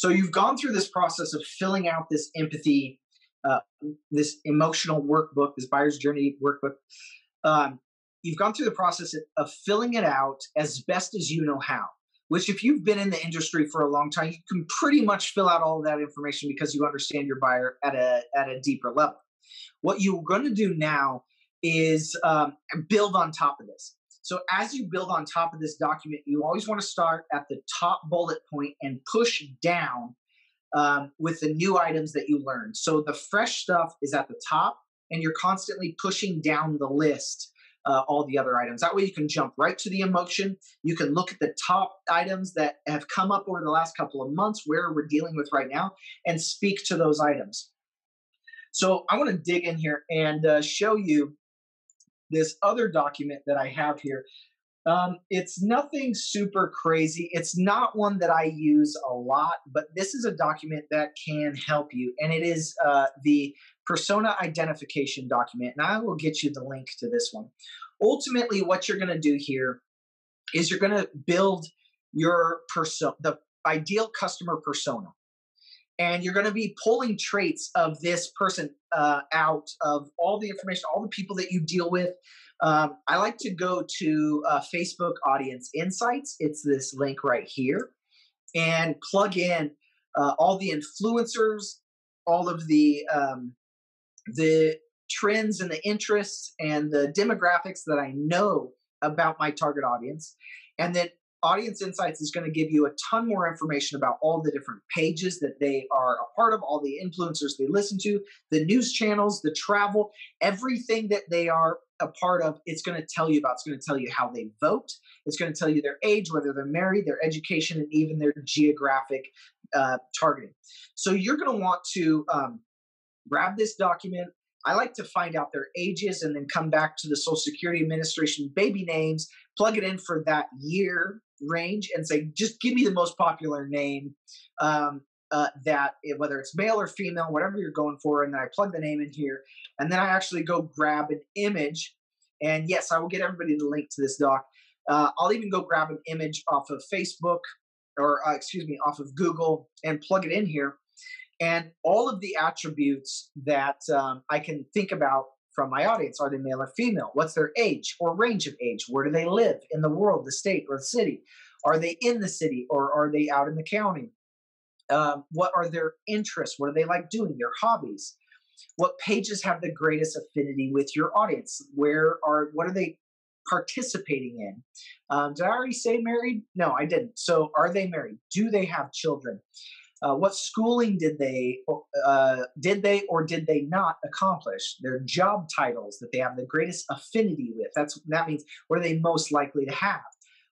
So you've gone through this process of filling out this empathy, uh, this emotional workbook, this buyer's journey workbook. Um, you've gone through the process of filling it out as best as you know how. Which, if you've been in the industry for a long time, you can pretty much fill out all of that information because you understand your buyer at a deeper level. What you're going to do now is build on top of this. So as you build on top of this document, you always want to start at the top bullet point and push down with the new items that you learned. So the fresh stuff is at the top, and you're constantly pushing down the list. All the other items. That way, you can jump right to the emotion. You can look at the top items that have come up over the last couple of months, where we're dealing with right now, and speak to those items. So I want to dig in here and show you this other document that I have here. It's nothing super crazy. It's not one that I use a lot, but this is a document that can help you. And it is the persona identification document. And I will get you the link to this one. Ultimately, what you're going to do here is you're going to build your persona, the ideal customer persona. And you're going to be pulling traits of this person out of all the information, all the people that you deal with. I like to go to Facebook Audience Insights. It's this link right here, and plug in all the influencers, all of the trends and the interests and the demographics that I know about my target audience. And then Audience Insights is going to give you a ton more information about all the different pages that they are a part of, all the influencers they listen to, the news channels, the travel, everything that they are a part of. It's going to tell you about. It's going to tell you how they vote. It's going to tell you their age, whether they're married, their education, and even their geographic targeting. So you're going to want to grab this document. I like to find out their ages and then come back to the Social Security Administration baby names, plug it in for that year range, and say, just give me the most popular name whether it's male or female, whatever you're going for. And then I plug the name in here. And then I actually go grab an image. And yes, I will get everybody the link to this doc. I'll even go grab an image off of Facebook or, off of Google and plug it in here. And all of the attributes that I can think about from my audience. Are they male or female? What's their age or range of age? Where do they live in the world, the state, or the city? Are they in the city or are they out in the county? What are their interests? What do they like doing? Their hobbies? What pages have the greatest affinity with your audience? What are they participating in? Did I already say married? No, I didn't. So are they married? Do they have children? What schooling did they or did they not accomplish? Their job titles that they have the greatest affinity with. That means what are they most likely to have?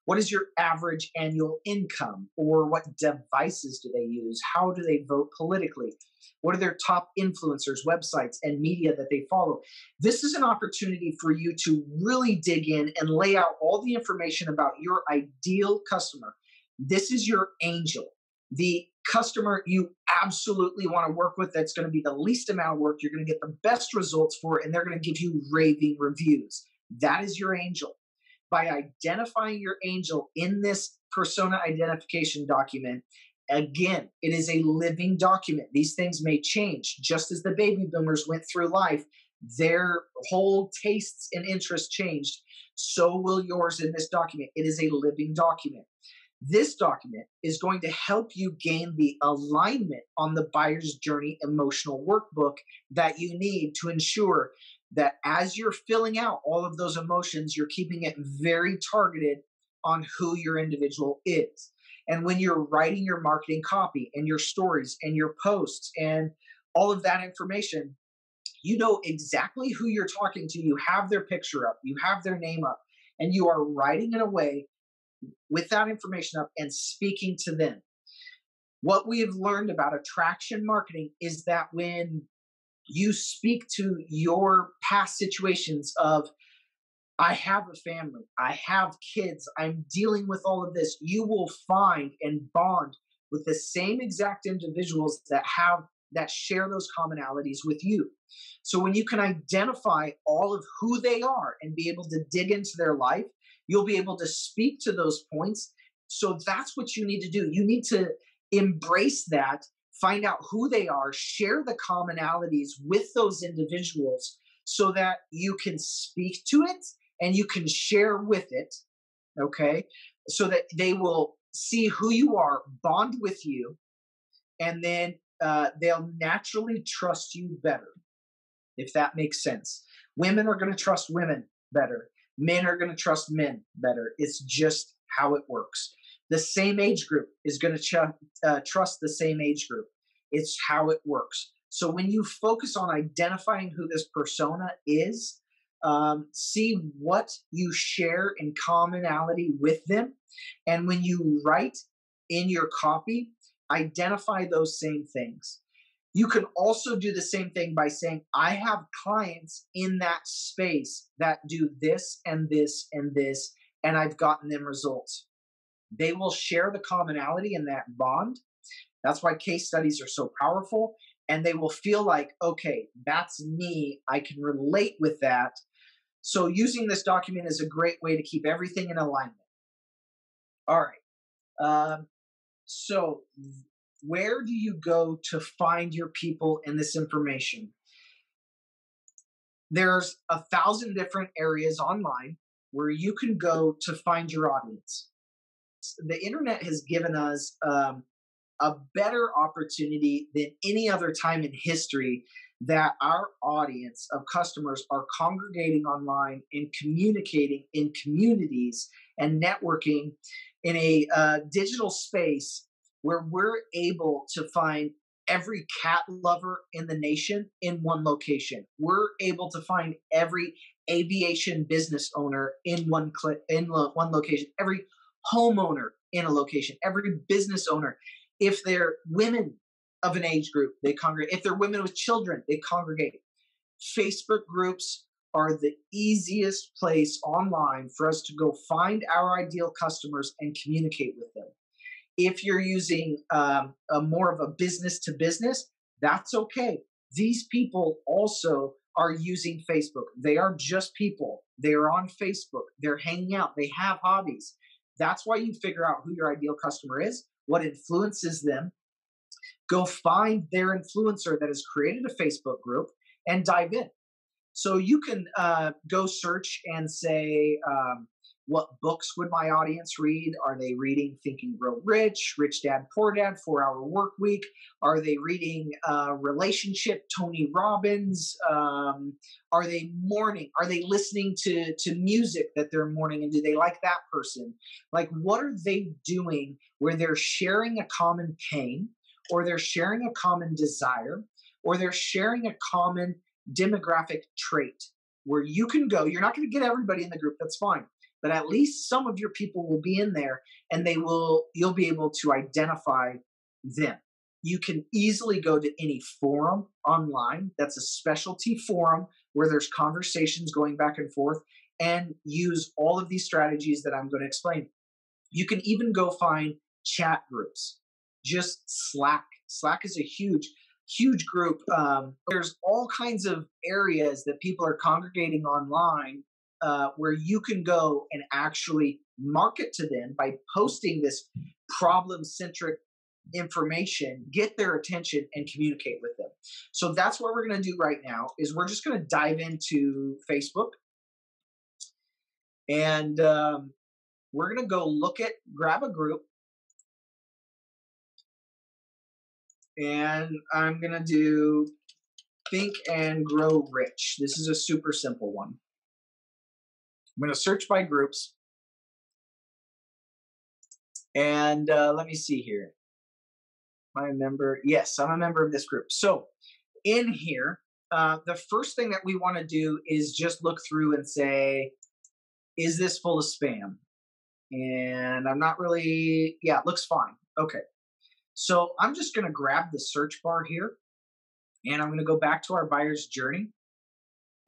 What is your average annual income? Or what devices do they use? How do they vote politically? What are their top influencers, websites, and media that they follow? This is an opportunity for you to really dig in and lay out all the information about your ideal customer. This is your angel, the customer you absolutely want to work with, that's going to be the least amount of work. You're going to get the best results for it, and they're going to give you raving reviews. That is your angel. By identifying your angel in this persona identification document, again, it is a living document. These things may change. Just as the baby boomers went through life, their whole tastes and interests changed. So will yours in this document. It is a living document. This document is going to help you gain the alignment on the buyer's journey emotional workbook that you need to ensure that as you're filling out all of those emotions, you're keeping it very targeted on who your individual is. And when you're writing your marketing copy and your stories and your posts and all of that information, you know exactly who you're talking to. You have their picture up, you have their name up, and you are writing in a way with that information up and speaking to them. What we have learned about attraction marketing is that when you speak to your past situations of, I have a family, I have kids, I'm dealing with all of this, you will find and bond with the same exact individuals that share those commonalities with you. So when you can identify all of who they are and be able to dig into their life, you'll be able to speak to those points. So that's what you need to do. You need to embrace that, find out who they are, share the commonalities with those individuals so that you can speak to it and you can share with it, okay? So that they will see who you are, bond with you, and then they'll naturally trust you better, if that makes sense. Women are going to trust women better. Men are going to trust men better. It's just how it works. The same age group is going to trust the same age group. It's how it works. So when you focus on identifying who this persona is, see what you share in commonality with them. And when you write in your copy, identify those same things. You can also do the same thing by saying, I have clients in that space that do this and this and this, and I've gotten them results. They will share the commonality in that bond. That's why case studies are so powerful. And they will feel like, okay, that's me. I can relate with that. So using this document is a great way to keep everything in alignment. All right. So where do you go to find your people and this information? There's 1,000 different areas online where you can go to find your audience. The internet has given us a better opportunity than any other time in history that our audience of customers are congregating online and communicating in communities and networking in a digital space where we're able to find every cat lover in the nation in one location. We're able to find every aviation business owner in one location, every homeowner in a location, every business owner. If they're women of an age group, they congregate. If they're women with children, they congregate. Facebook groups are the easiest place online for us to go find our ideal customers and communicate with them. If you're using a more of a business to business, that's okay. These people also are using Facebook. They are just people. They are on Facebook. They're hanging out. They have hobbies. That's why you figure out who your ideal customer is, what influences them. Go find their influencer that has created a Facebook group and dive in. So you can go search and say, what books would my audience read? Are they reading Think and Grow Rich, Rich Dad, Poor Dad, 4-Hour Work Week? Are they reading Relationship, Tony Robbins? Are they mourning? Are they listening to music that they're mourning? And do they like that person? Like, what are they doing where they're sharing a common pain, or they're sharing a common desire, or they're sharing a common demographic trait where you can go? You're not going to get everybody in the group. That's fine. But at least some of your people will be in there, and you'll be able to identify them. You can easily go to any forum online that's a specialty forum where there's conversations going back and forth, and use all of these strategies that I'm going to explain. You can even go find chat groups. Just Slack. Slack is a huge group. There's all kinds of areas that people are congregating online where you can go and actually market to them by posting this problem-centric information, get their attention, and communicate with them. So that's what we're going to do right now. Is we're just going to dive into Facebook, and we're going to go grab a group, and I'm going to do Think and Grow Rich. This is a super simple one. I'm going to search by groups, and let me see here. Am I a member? Yes, I'm a member of this group. So in here, the first thing that we want to do is just look through and say, is this full of spam? And I'm not really, yeah, it looks fine. Okay. So I'm just going to grab the search bar here, and I'm going to go back to our buyer's journey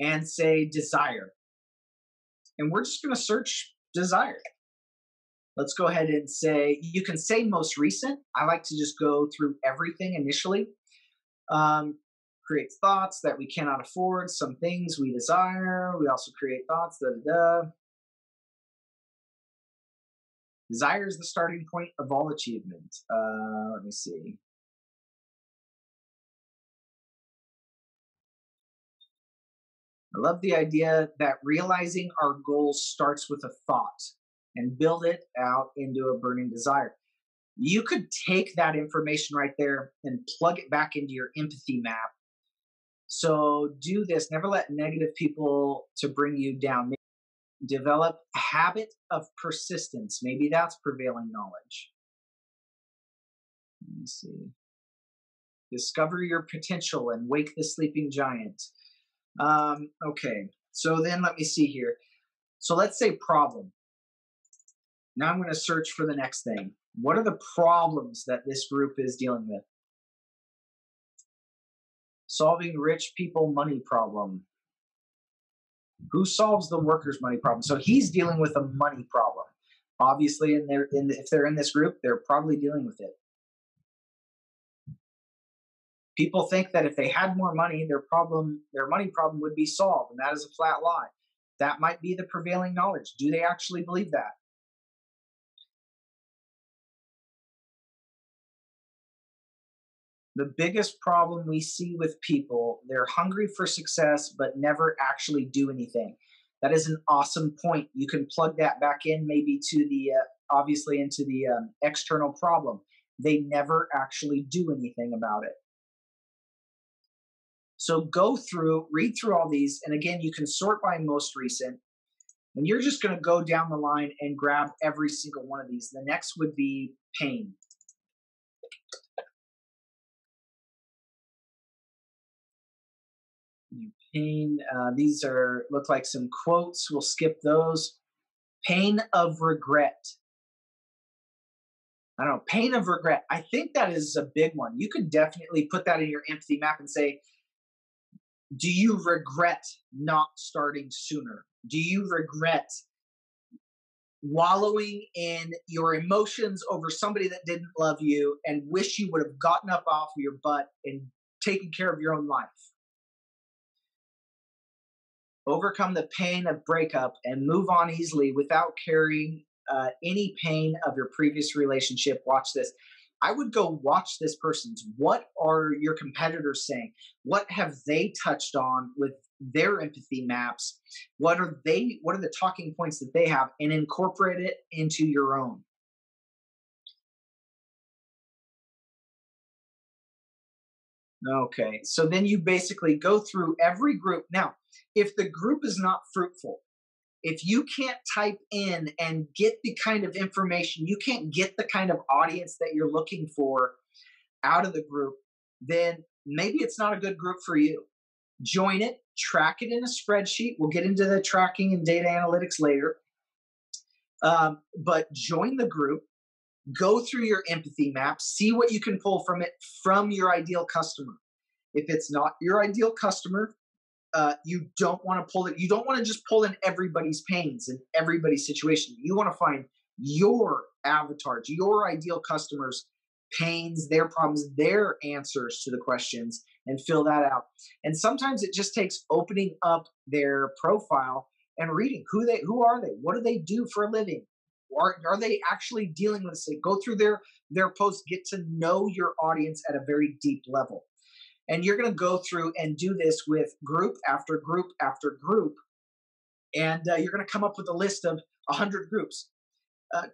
and say desire. And we're just going to search desire. Let's go ahead and say, you can say most recent. I like to just go through everything initially. Create thoughts that we cannot afford, some things we desire. We also create thoughts, Desire is the starting point of all achievement. Let me see. I love the idea that realizing our goals starts with a thought and build it out into a burning desire. You could take that information right there and plug it back into your empathy map. So do this. Never let negative people to bring you down. Develop a habit of persistence. Maybe that's prevailing knowledge. Let me see. Discover your potential and wake the sleeping giant. Okay. So then let me see here. So let's say problem. Now I'm going to search for the next thing. What are the problems that this group is dealing with? Solving rich people money problem. Who solves the workers' money problem? So he's dealing with a money problem. Obviously, if they're in this group, they're probably dealing with it. People think that if they had more money, their money problem would be solved, and that is a flat lie. That might be the prevailing knowledge. Do they actually believe that? The biggest problem we see with people, they're hungry for success but never actually do anything. That is an awesome point. You can plug that back in maybe to the obviously into the external problem. They never actually do anything about it. So go through, read through all these, and again, you can sort by most recent, and you're just going to go down the line and grab every single one of these. The next would be pain. Pain. These are look like some quotes. We'll skip those. Pain of regret. I don't know. Pain of regret. I think that is a big one. You could definitely put that in your empathy map and say, do you regret not starting sooner? Do you regret wallowing in your emotions over somebody that didn't love you and wish you would have gotten up off of your butt and taken care of your own life? Overcome the pain of breakup and move on easily without carrying any pain of your previous relationship. Watch this. I would go watch this person's. What are your competitors saying? What have they touched on with their empathy maps? What are the talking points that they have, and incorporate it into your own. Okay. So then you basically go through every group. Now, if the group is not fruitful, if you can't type in and get the kind of information, you can't get the kind of audience that you're looking for out of the group, then maybe it's not a good group for you. Join it, track it in a spreadsheet. We'll get into the tracking and data analytics later. But join the group, go through your empathy map, see what you can pull from it from your ideal customer. If it's not your ideal customer, you don't want to pull it. You don't want to just pull in everybody's pains and everybody's situation. You want to find your avatars, your ideal customers' pains, their problems, their answers to the questions, and fill that out. And sometimes it just takes opening up their profile and reading who are they, what do they do for a living, are they actually dealing with this? Go through their posts, get to know your audience at a very deep level. And you're going to go through and do this with group after group after group. And you're going to come up with a list of 100 groups.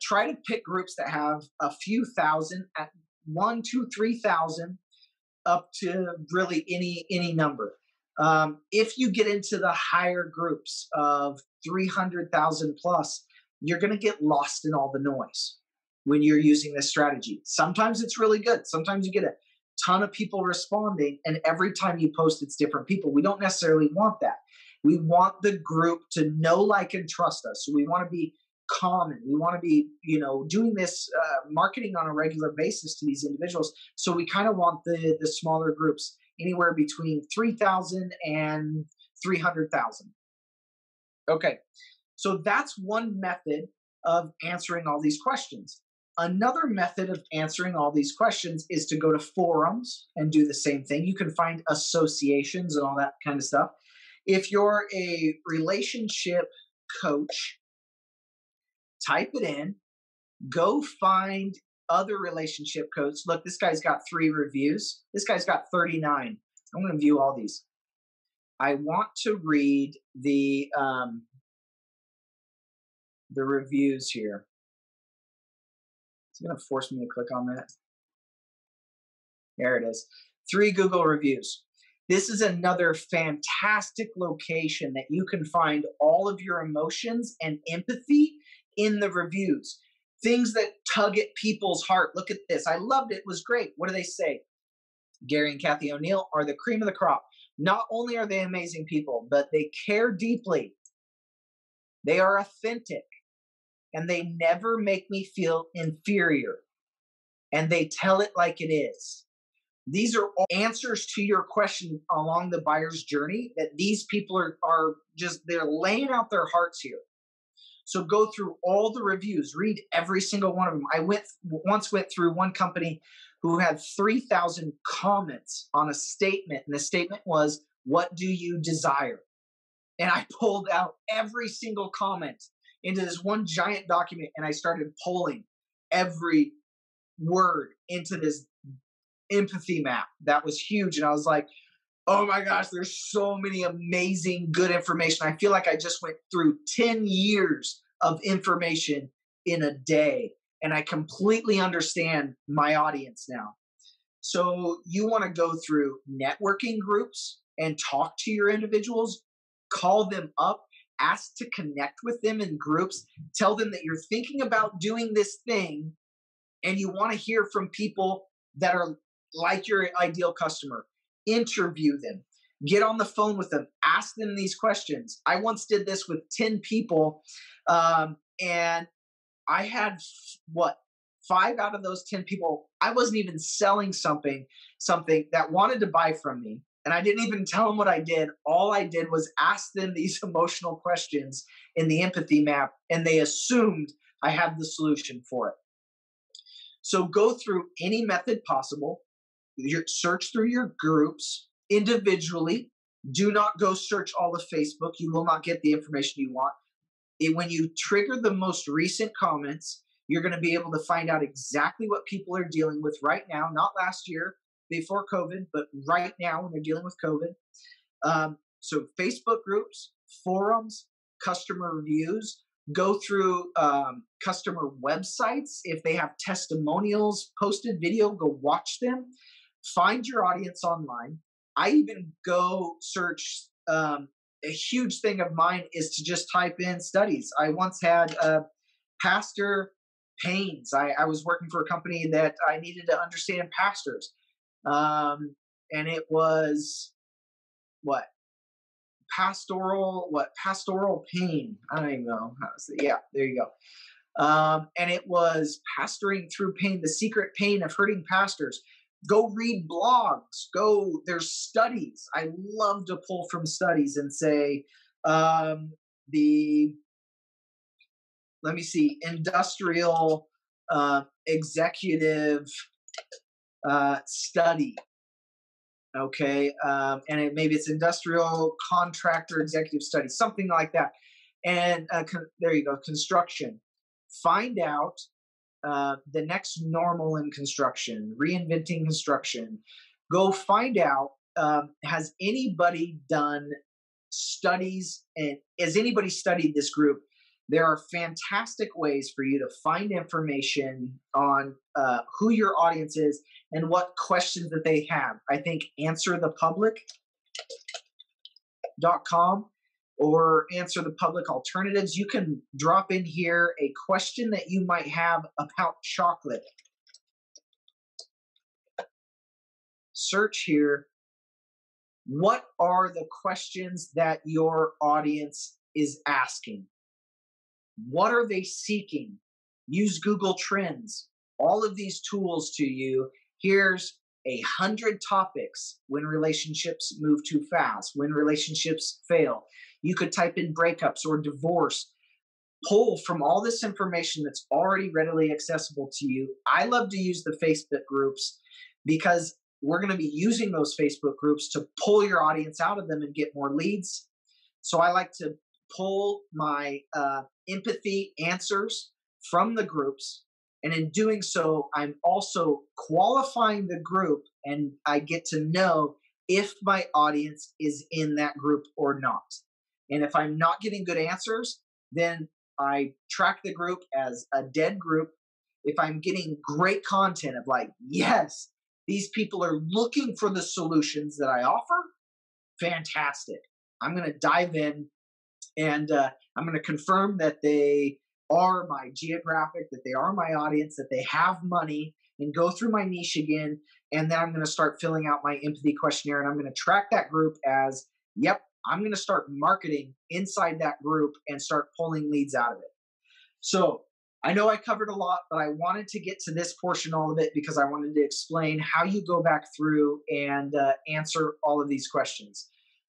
Try to pick groups that have a few thousand, at 1, 2, 3,000, up to really any number. If you get into the higher groups of 300,000 plus, you're going to get lost in all the noise when you're using this strategy. Sometimes it's really good. Sometimes you get a ton of people responding, and every time you post, it's different people. We don't necessarily want that. We want the group to know, like, and trust us. So we want to be common. We want to be, doing this marketing on a regular basis to these individuals. So we kind of want the smaller groups, anywhere between 3,000 and 300,000. Okay. So that's one method of answering all these questions. Another method of answering all these questions is to go to forums and do the same thing. You can find associations and all that kind of stuff. If you're a relationship coach, type it in Go find other relationship coaches. Look, this guy's got 3 reviews. This guy's got 39. I'm going to view all these. I want to read the reviews here. It's going to force me to click on that. There it is. 3 Google reviews. This is another fantastic location that you can find all of your emotions and empathy in the reviews. Things that tug at people's heart. Look at this. I loved it. It was great. What do they say? Gary and Kathy O'Neill are the cream of the crop. Not only are they amazing people, but they care deeply. They are authentic. And they never make me feel inferior. And they tell it like it is. These are all answers to your question along the buyer's journey that these people are just, they're laying out their hearts here. So go through all the reviews, read every single one of them. I once went through one company who had 3,000 comments on a statement, and the statement was, "What do you desire?" And I pulled out every single comment into this one giant document, and I started pulling every word into this empathy map that was huge. And I was like, oh my gosh, there's so many amazing good information. I feel like I just went through 10 years of information in a day, and I completely understand my audience now. So you want to go through networking groups and talk to your individuals, call them up, ask to connect with them in groups, tell them that you're thinking about doing this thing and you want to hear from people that are like your ideal customer. Interview them, get on the phone with them, ask them these questions. I once did this with 10 people, and I had 5 out of those 10 people, I wasn't even selling something that wanted to buy from me. And I didn't even tell them what I did. All I did was ask them these emotional questions in the empathy map, and they assumed I had the solution for it. So go through any method possible. Search through your groups individually. Do not go search all of Facebook. You will not get the information you want. When you trigger the most recent comments, you're going to be able to find out exactly what people are dealing with right now, not last year before COVID, but right now when they're dealing with COVID. So Facebook groups, forums, customer reviews, go through customer websites. If they have testimonials, posted video, go watch them. Find your audience online. I even go search. A huge thing of mine is to just type in studies. I once had pastor pains. I was working for a company that I needed to understand pastors. And it was pastoral pain. I don't even know how to say. Yeah, there you go. And it was pastoring through pain, the secret pain of hurting pastors. Go read blogs. There's studies. I love to pull from studies and say, industrial executive study. Okay. And maybe it's industrial contractor executive study, something like that. And there you go. Construction. Find out the next normal in construction, reinventing construction. Go find out, has anybody done studies, and has anybody studied this group? There are fantastic ways for you to find information on who your audience is and what questions that they have. I think answerthepublic.com or Answer the Public Alternatives. You can drop in here a question that you might have about chocolate. Search here. What are the questions that your audience is asking? What are they seeking? Use Google Trends. All of these tools to you. Here's 100 topics when relationships move too fast, when relationships fail. You could type in breakups or divorce. Pull from all this information that's already readily accessible to you. I love to use the Facebook groups because we're going to be using those Facebook groups to pull your audience out of them and get more leads. So I like to pull my empathy answers from the groups. And in doing so, I'm also qualifying the group, and I get to know if my audience is in that group or not. And if I'm not getting good answers, then I track the group as a dead group. If I'm getting great content of like, yes, these people are looking for the solutions that I offer, fantastic. I'm going to dive in, and I'm going to confirm that they are my geographic, that they are my audience, that they have money, and go through my niche again. And then I'm going to start filling out my empathy questionnaire, and I'm going to track that group as, yep, I'm going to start marketing inside that group and start pulling leads out of it. So I know I covered a lot, but I wanted to get to this portion, all of it, because I wanted to explain how you go back through and answer all of these questions.